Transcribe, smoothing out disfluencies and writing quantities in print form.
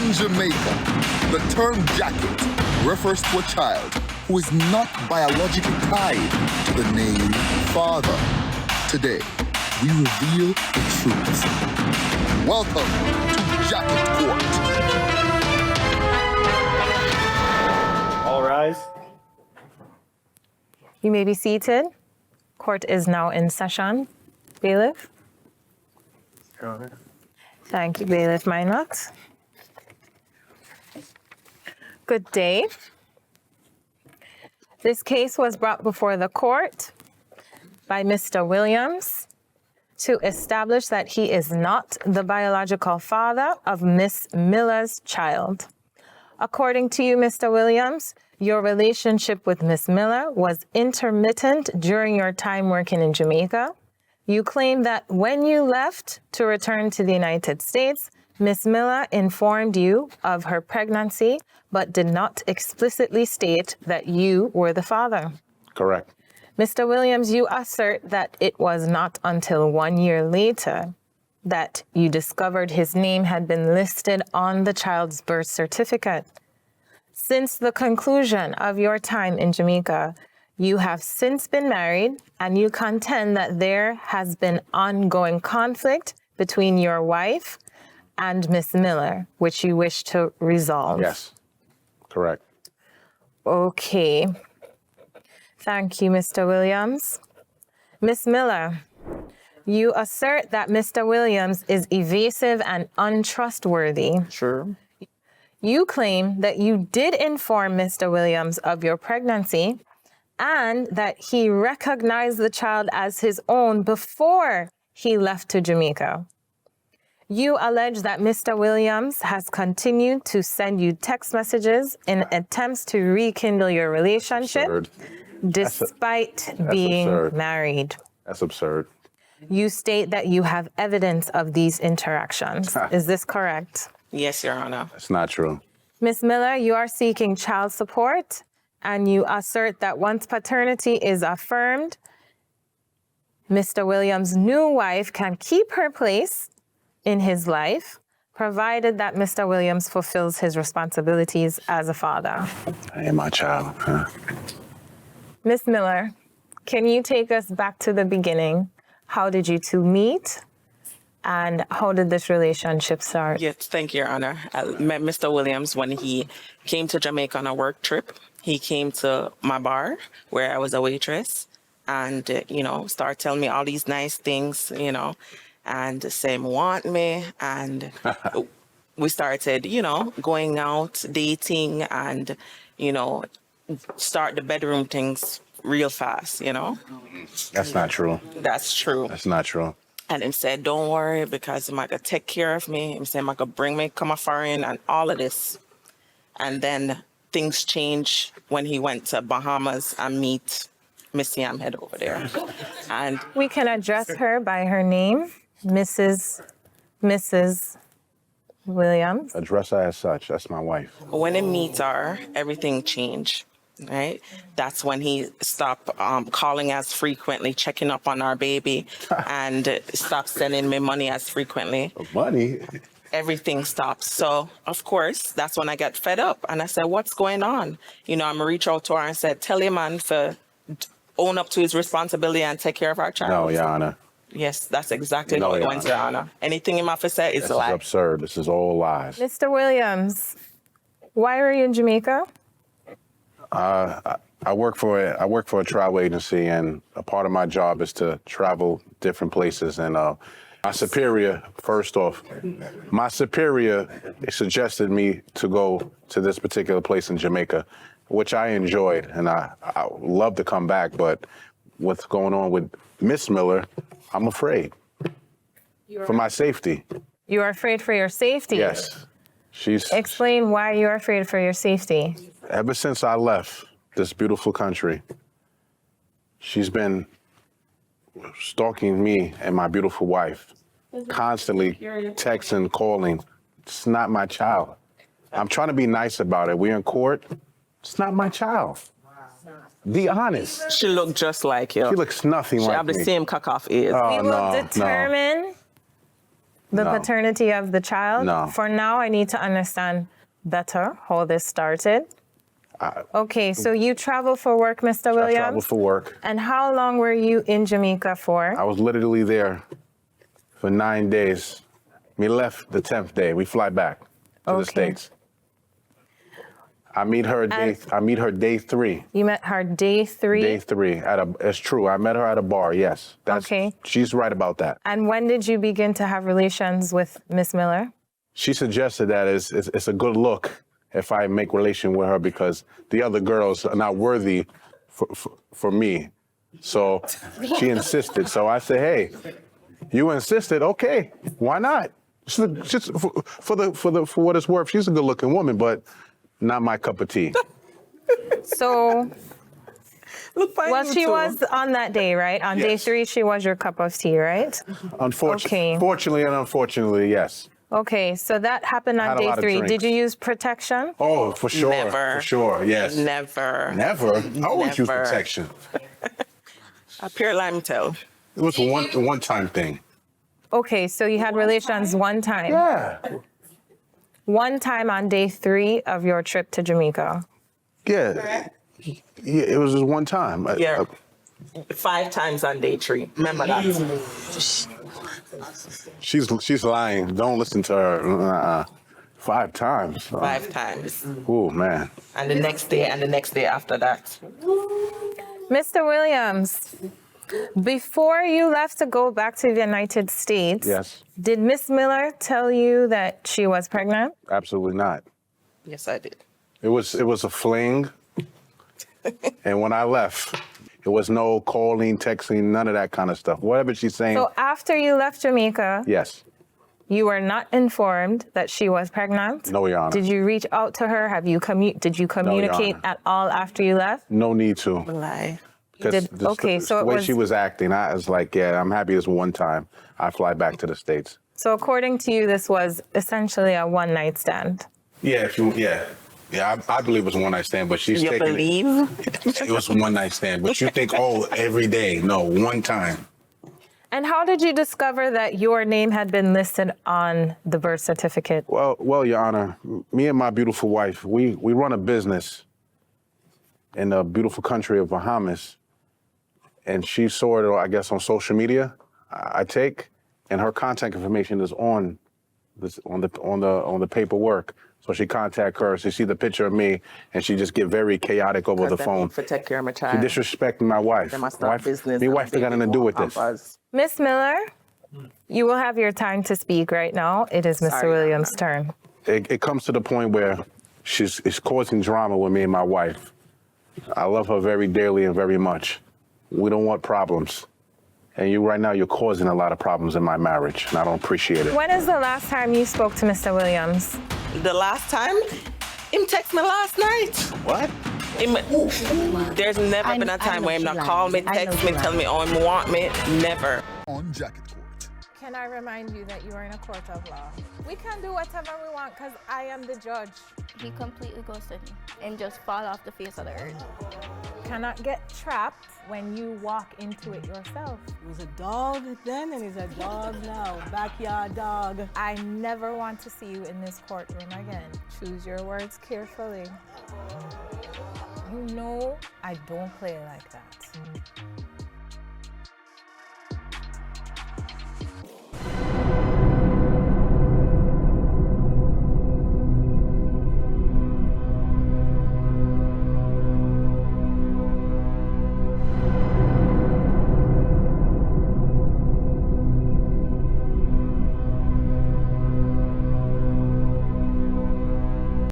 In Jamaica, the term jacket refers to a child who is not biologically tied to the name father. Today, we reveal the truth. Welcome to Jacket Court. All rise. You may be seated. Court is now in session. Bailiff? Your Honor. Thank you, Bailiff Minox. Good day. This case was brought before the court by Mr. Williams to establish that he is not the biological father of Miss Miller's child. According to you, Mr. Williams, your relationship with Miss Miller was intermittent during your time working in Jamaica. You claim that when you left to return to the United States, Miss Miller informed you of her pregnancy, but did not explicitly state that you were the father. Correct. Mr. Williams, you assert that it was not until 1 year later that you discovered his name had been listed on the child's birth certificate. Since the conclusion of your time in Jamaica, you have since been married, and you contend that there has been ongoing conflict between your wife and Miss Miller, which you wish to resolve. Yes, correct. Okay. Thank you, Mr. Williams. Miss Miller, you assert that Mr. Williams is evasive and untrustworthy. Sure. You claim that you did inform Mr. Williams of your pregnancy and that he recognized the child as his own before he left to Jamaica. You allege that Mr. Williams has continued to send you text messages in attempts to rekindle your relationship Absurd. despite That's being absurd. married. That's absurd. You state that you have evidence of these interactions. Is this correct? Yes, Your Honor. That's not true. Ms. Miller, you are seeking child support, and you assert that once paternity is affirmed, Mr. Williams' new wife can keep her place in his life, provided that Mr. Williams fulfills his responsibilities as a father. I am my child. Huh? Ms. Miller, can you take us back to the beginning? How did you two meet? And how did this relationship start? Yes, thank you, Your Honor. I met Mr. Williams when he came to Jamaica on a work trip. He came to my bar where I was a waitress and, started telling me all these nice things, and saying, want me. And we started, going out, dating and, start the bedroom things real fast, That's not true. That's true. That's not true. And him said, don't worry, because I'm going to take care of me. Him said, I'm going to bring me, come a foreign and all of this. And then things changed when he went to Bahamas and meet Miss Yamhead over there. And We can address her by her name, Mrs. Williams. Address her as such. That's my wife. when he meets her, everything changed, right? That's when he stopped calling as frequently, checking up on our baby, and stopped sending me money as frequently. Money? Everything stopped. So, of course, that's when I got fed up. And I said, what's going on? I'm going to reach out to her and said, tell your man to own up to his responsibility and take care of our child. No, Your Honor. Yes, that's exactly No, what Your went, Your Honor. Anything in my said is This a is lie. absurd. This is all lies. Mr. Williams, why are you in Jamaica? I work for a travel agency, and a part of my job is to travel different places. And my superior suggested me to go to this particular place in Jamaica, which I enjoyed, and I love to come back. But what's going on with Miss Miller, I'm afraid for my safety. You are afraid for your safety? Yes. Explain why you're afraid for your safety. Ever since I left this beautiful country, she's been stalking me and my beautiful wife, constantly texting, calling. It's not my child. I'm trying to be nice about it. We're in court. It's not my child. Be honest. She looked just like you. She looks nothing She like have the me. same cock-off ears. Oh, We will no, determine the No. paternity of the child? No. For now, I need to understand better how this started. Okay, so you travel for work, Mr. Williams? I traveled for work. And how long were you in Jamaica for? I was literally there for 9 days. We left the 10th day. We fly back to the Okay. States. I meet her day 3. You met her day 3? Day 3 it's true. I met her at a bar. Yes. Okay. She's right about that. And when did you begin to have relations with Miss Miller? She suggested that it's a good look if I make relation with her because the other girls are not worthy for me. So she insisted. So I said, hey, you insisted. Okay, why not? Just for what it's worth, she's a good looking woman, but not my cup of tea. So Look, she was on that day, right? On day Yes. 3, she was your cup of tea, right? Okay. Fortunately and unfortunately, yes. Okay, so that happened I on had a day lot of 3. Did drinks. you use protection? Oh, for sure. Never. For sure, yes. Never. Never? I always use Never. protection. A pure limetail. It was a one-time thing. Okay, so you had relations one time. Yeah. One time on day 3 of your trip to Jamaica. Yeah. Yeah, it was just one time. Yeah. 5 times on day 3. Remember that? She's lying. Don't listen to her. 5 times. 5 times. Oh, man. And the next day and the next day after that. Mr. Williams, before you left to go back to the United States, Yes. did Miss Miller tell you that she was pregnant? Absolutely not. Yes, I did. It was a fling. And when I left, it was no calling, texting, none of that kind of stuff. Whatever she's saying. So after you left Jamaica, Yes. you were not informed that she was pregnant? No, Your Honor. Did you reach out to her? Did you communicate Honor. at all after you left? No need to. Lie. Because so the it way was- she was acting, I was like, yeah, I'm happy this one time. I fly back to the States. So according to you, this was essentially a one-night stand. Yeah, Yeah, I believe it was a one night stand, but she's You taking believe? it was a one night stand. But you think, oh, every day. No, one time. And how did you discover that your name had been listed on the birth certificate? Well, Your Honor, me and my beautiful wife, we run a business in the beautiful country of Bahamas. And she saw it, I guess, on social media. And her contact information is on the paperwork. So she contact her. She see the picture of me, and she just get very chaotic over the phone. To take care of my She child. disrespecting my wife. They must start business. My wife got nothing to do with this. Miss Miller, you will have your time to speak right now. It is Mr. Sorry, Williams' turn. It comes to the point where it's causing drama with me and my wife. I love her very dearly and very much. We don't want problems. And right now, you're causing a lot of problems in my marriage, and I don't appreciate it. When is the last time you spoke to Mr. Williams? The last time, him text me last night. What? There's never been a time where him not call me, text me, tell me, oh, him want me. Never. On Jacket Court. Can I remind you that you are in a court of law? We can do whatever we want because I am the judge. He completely ghosted me and just fall off the face of the earth. Cannot get trapped when you walk into it yourself. He was a dog then and he's a dog now. Backyard dog. I never want to see you in this courtroom again. Choose your words carefully. You know I don't play like that.